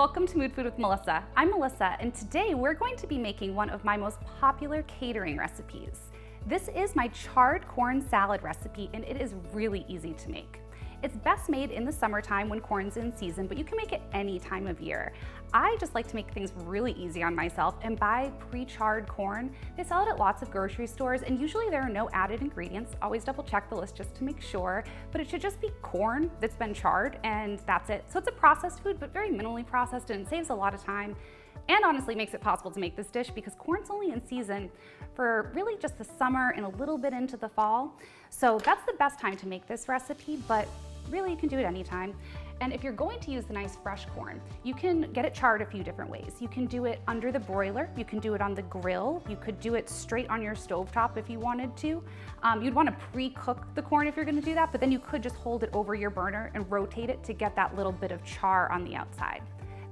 Welcome to Mood Food with Melissa. I'm Melissa, and today we're going to be making one of my most popular catering recipes. This is my charred corn salad recipe, and it is really easy to make. It's best made in the summertime when corn's in season, but you can make it any time of year. I just like to make things really easy on myself and buy pre-charred corn. They sell it at lots of grocery stores, and usually there are no added ingredients. Always double check the list just to make sure, but it should just be corn that's been charred, and that's it. So it's a processed food, but very minimally processed, and it saves a lot of time. And honestly makes it possible to make this dish because corn's only in season for really just the summer and a little bit into the fall. So that's the best time to make this recipe, but really you can do it anytime. And if you're going to use the nice fresh corn, you can get it charred a few different ways. You can do it under the broiler, you can do it on the grill, you could do it straight on your stovetop if you wanted to. You'd want to pre-cook the corn if you're going to do that, but then you could just hold it over your burner and rotate it to get that little bit of char on the outside.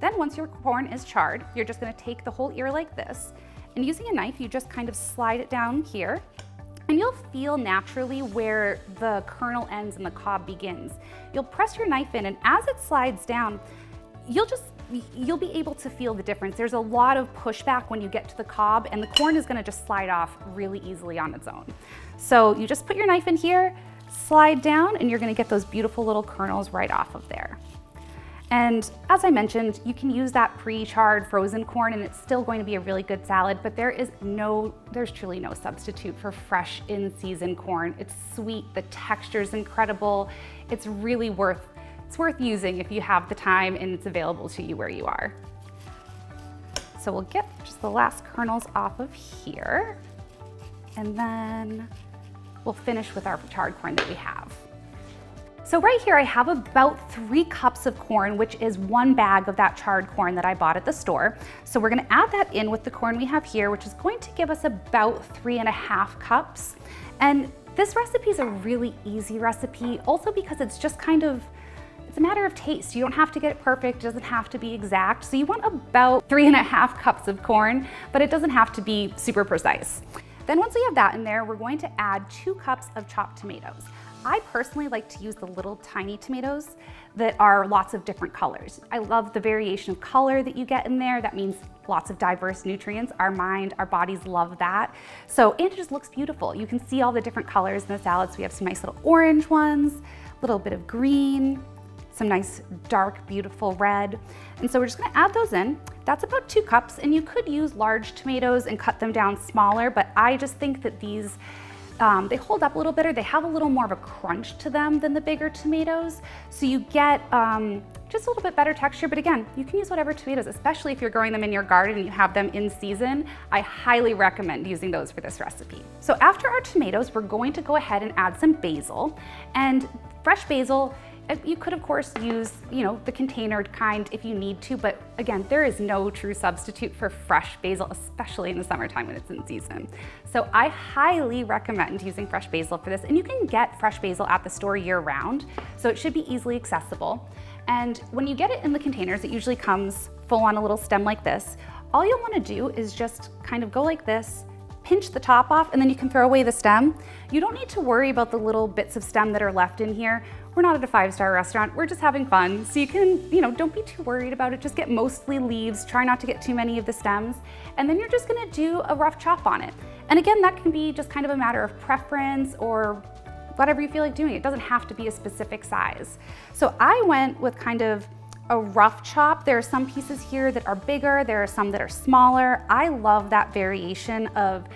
Then once your corn is charred, you're just going to take the whole ear like this, and using a knife, you just kind of slide it down here, and you'll feel naturally where the kernel ends and the cob begins. You'll press your knife in, and as it slides down, you'll be able to feel the difference. There's a lot of pushback when you get to the cob, and the corn is going to just slide off really easily on its own. So you just put your knife in here, slide down, and you're going to get those beautiful little kernels right off of there. And as I mentioned, you can use that pre-charred frozen corn and it's still going to be a really good salad, but there's truly no substitute for fresh in-season corn. It's sweet, the texture is incredible. It's really worth using if you have the time and it's available to you where you are. So we'll get just the last kernels off of here, and then we'll finish with our charred corn that we have. So right here I have about 3 cups of corn, which is 1 bag of that charred corn that I bought at the store. So we're gonna add that in with the corn we have here, which is going to give us about 3.5 cups. And this recipe is a really easy recipe, also because it's just it's a matter of taste. You don't have to get it perfect, it doesn't have to be exact. So you want about 3.5 cups of corn, but it doesn't have to be super precise. Then once we have that in there, we're going to add 2 cups of chopped tomatoes. I personally like to use the little tiny tomatoes that are lots of different colors. I love the variation of color that you get in there. That means lots of diverse nutrients. Our mind, our bodies love that. So, and it just looks beautiful. You can see all the different colors in the salad. So we have some nice little orange ones, a little bit of green, some nice dark, beautiful red. And so we're just gonna add those in. That's about 2 cups, and you could use large tomatoes and cut them down smaller, but I just think that these they hold up a little better. They have a little more of a crunch to them than the bigger tomatoes. So you get just a little bit better texture, but again, you can use whatever tomatoes, especially if you're growing them in your garden and you have them in season. I highly recommend using those for this recipe. So after our tomatoes, we're going to go ahead and add some basil. And fresh basil, you could of course use, the containered kind if you need to, but again, there is no true substitute for fresh basil, especially in the summertime when it's in season. So I highly recommend using fresh basil for this, and you can get fresh basil at the store year round, so it should be easily accessible. And when you get it in the containers, it usually comes full on a little stem like this. All you'll want to do is just kind of go like this, pinch the top off, and then you can throw away the stem. You don't need to worry about the little bits of stem that are left in here. We're not at a 5-star restaurant, we're just having fun. So you can, don't be too worried about it. Just get mostly leaves, try not to get too many of the stems, and then you're just gonna do a rough chop on it. And again, that can be just kind of a matter of preference or whatever you feel like doing. It doesn't have to be a specific size. So I went with kind of a rough chop. There are some pieces here that are bigger, there are some that are smaller. I love that variation of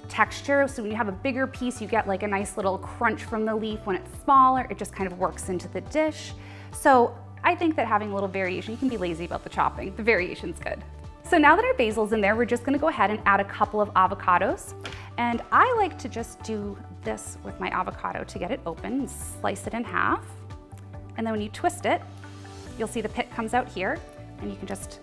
texture. So when you have a bigger piece, you get like a nice little crunch from the leaf. When it's smaller, it just kind of works into the dish. So I think that having a little variation, you can be lazy about the chopping. The variation's good. So now that our basil's in there, we're just gonna go ahead and add a couple of avocados. And I like to just do this with my avocado to get it open and slice it in half. And then when you twist it, you'll see the pit comes out here, and you can just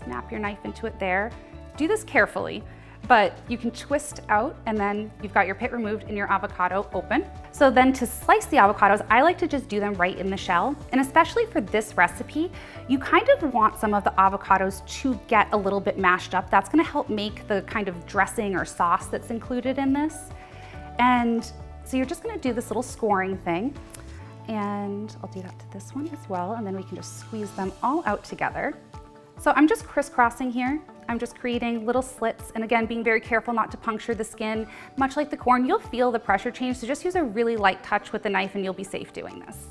snap your knife into it there. Do this carefully, but you can twist out, and then you've got your pit removed and your avocado open. So then to slice the avocados, I like to just do them right in the shell. And especially for this recipe, you kind of want some of the avocados to get a little bit mashed up. That's gonna help make the kind of dressing or sauce that's included in this. And so you're just gonna do this little scoring thing. And I'll do that to this one as well, and then we can just squeeze them all out together. So I'm just crisscrossing here. I'm just creating little slits, and again, being very careful not to puncture the skin. Much like the corn, you'll feel the pressure change, so just use a really light touch with the knife and you'll be safe doing this.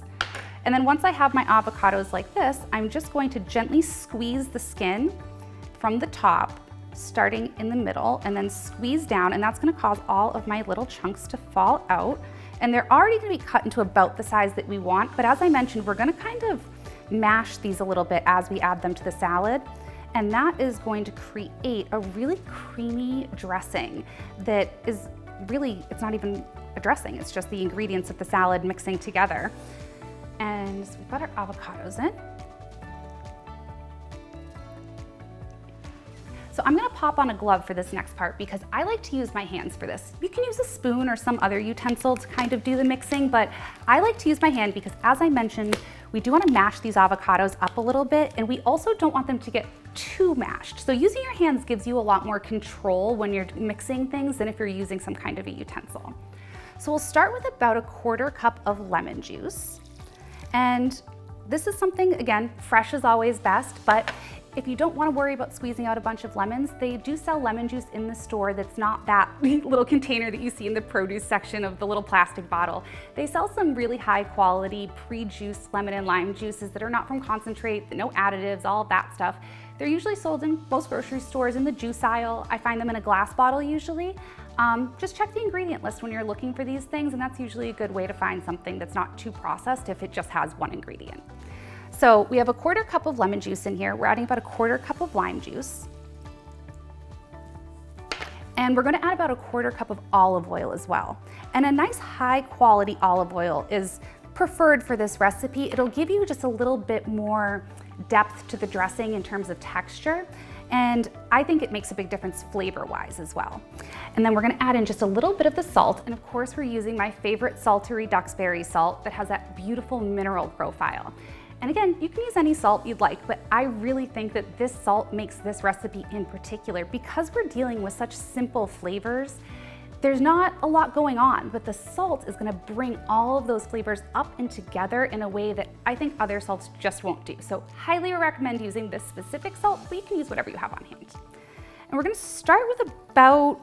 And then once I have my avocados like this, I'm just going to gently squeeze the skin from the top, starting in the middle, and then squeeze down, and that's gonna cause all of my little chunks to fall out. And they're already gonna be cut into about the size that we want, but as I mentioned, we're gonna kind of mash these a little bit as we add them to the salad. And that is going to create a really creamy dressing that is really, it's not even a dressing, it's just the ingredients of the salad mixing together. And so we've got our avocados in. So I'm gonna pop on a glove for this next part because I like to use my hands for this. You can use a spoon or some other utensil to kind of do the mixing, but I like to use my hand because, as I mentioned, we do wanna mash these avocados up a little bit, and we also don't want them to get too mashed. So using your hands gives you a lot more control when you're mixing things than if you're using some kind of a utensil. So we'll start with about a 1/4 cup of lemon juice. And this is something, again, fresh is always best, but if you don't want to worry about squeezing out a bunch of lemons, they do sell lemon juice in the store that's not that little container that you see in the produce section of the little plastic bottle. They sell some really high quality pre-juiced lemon and lime juices that are not from concentrate, no additives, all of that stuff. They're usually sold in most grocery stores in the juice aisle. I find them in a glass bottle usually. Just check the ingredient list when you're looking for these things, and that's usually a good way to find something that's not too processed if it just has one ingredient. So we have a 1/4 cup of lemon juice in here. We're adding about a 1/4 cup of lime juice. And we're gonna add about a 1/4 cup of olive oil as well. And a nice high quality olive oil is preferred for this recipe. It'll give you just a little bit more depth to the dressing in terms of texture. And I think it makes a big difference flavor-wise as well. And then we're gonna add in just a little bit of the salt. And of course, we're using my favorite saltery Duxbury salt that has that beautiful mineral profile. And again, you can use any salt you'd like, but I really think that this salt makes this recipe in particular, because we're dealing with such simple flavors. There's not a lot going on, but the salt is gonna bring all of those flavors up and together in a way that I think other salts just won't do. So highly recommend using this specific salt, but you can use whatever you have on hand. And we're gonna start with about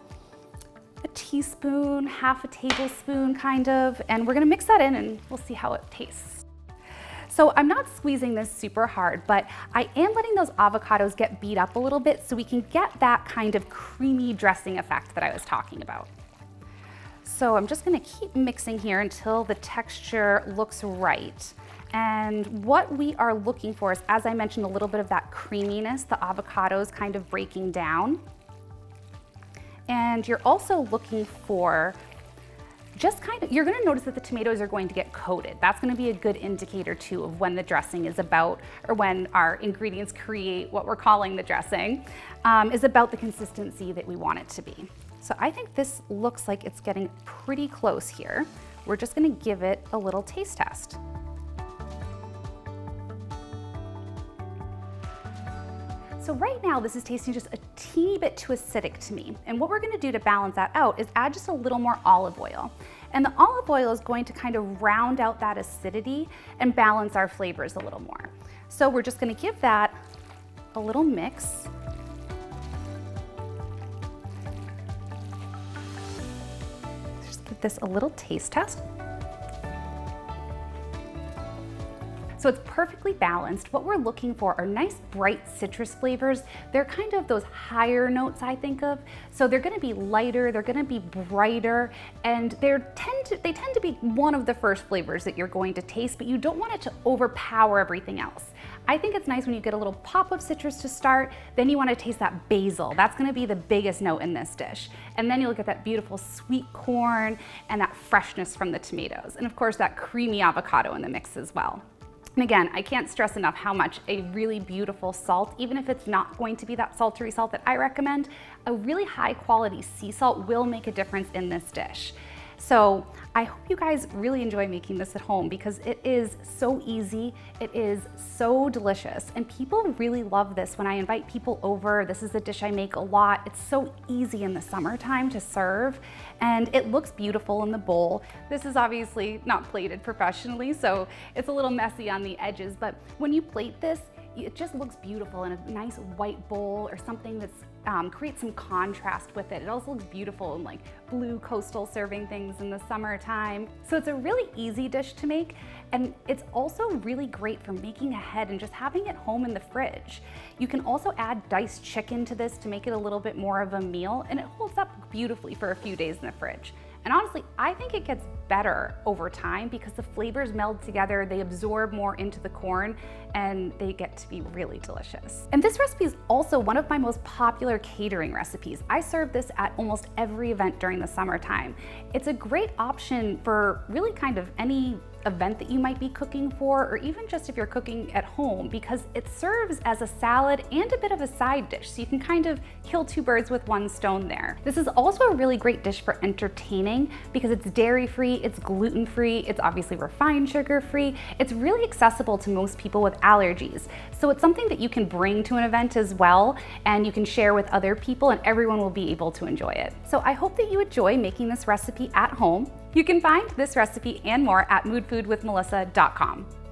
a teaspoon, half a tablespoon kind of, and we're gonna mix that in and we'll see how it tastes. So I'm not squeezing this super hard, but I am letting those avocados get beat up a little bit so we can get that kind of creamy dressing effect that I was talking about. So I'm just gonna keep mixing here until the texture looks right. And what we are looking for is, as I mentioned, a little bit of that creaminess, the avocados kind of breaking down. And you're also looking for just kind of, you're gonna notice that the tomatoes are going to get coated. That's gonna be a good indicator too of when the dressing is about, or when our ingredients create what we're calling the dressing, is about the consistency that we want it to be. So I think this looks like it's getting pretty close here. We're just gonna give it a little taste test. So right now, this is tasting just a teeny bit too acidic to me. And what we're gonna do to balance that out is add just a little more olive oil. And the olive oil is going to kind of round out that acidity and balance our flavors a little more. So we're just gonna give that a little mix. Just give this a little taste test. So it's perfectly balanced. What we're looking for are nice, bright citrus flavors. They're kind of those higher notes I think of. So they're gonna be lighter, they're gonna be brighter, and they tend to be one of the first flavors that you're going to taste, but you don't want it to overpower everything else. I think it's nice when you get a little pop of citrus to start, then you wanna taste that basil. That's gonna be the biggest note in this dish. And then you'll get that beautiful sweet corn and that freshness from the tomatoes. And of course, that creamy avocado in the mix as well. And again, I can't stress enough how much a really beautiful salt, even if it's not going to be that sultry salt that I recommend, a really high quality sea salt will make a difference in this dish. So I hope you guys really enjoy making this at home because it is so easy, it is so delicious, and people really love this when I invite people over. This is a dish I make a lot. It's so easy in the summertime to serve, and it looks beautiful in the bowl. This is obviously not plated professionally, so it's a little messy on the edges, but when you plate this, it just looks beautiful in a nice white bowl or something that's creates some contrast with it. It also looks beautiful in like blue coastal serving things in the summertime. So it's a really easy dish to make, and it's also really great for making ahead and just having it home in the fridge. You can also add diced chicken to this to make it a little bit more of a meal, and it holds up beautifully for a few days in the fridge. And honestly, I think it gets better over time because the flavors meld together, they absorb more into the corn, and they get to be really delicious. And this recipe is also one of my most popular catering recipes. I serve this at almost every event during the summertime. It's a great option for really kind of any event that you might be cooking for, or even just if you're cooking at home, because it serves as a salad and a bit of a side dish, so you can kind of kill two birds with one stone there. This is also a really great dish for entertaining because it's dairy-free, it's gluten-free, it's obviously refined sugar-free, it's really accessible to most people with allergies. So it's something that you can bring to an event as well, and you can share with other people, and everyone will be able to enjoy it. So I hope that you enjoy making this recipe at home. You can find this recipe and more at moodfoodwithmelissa.com.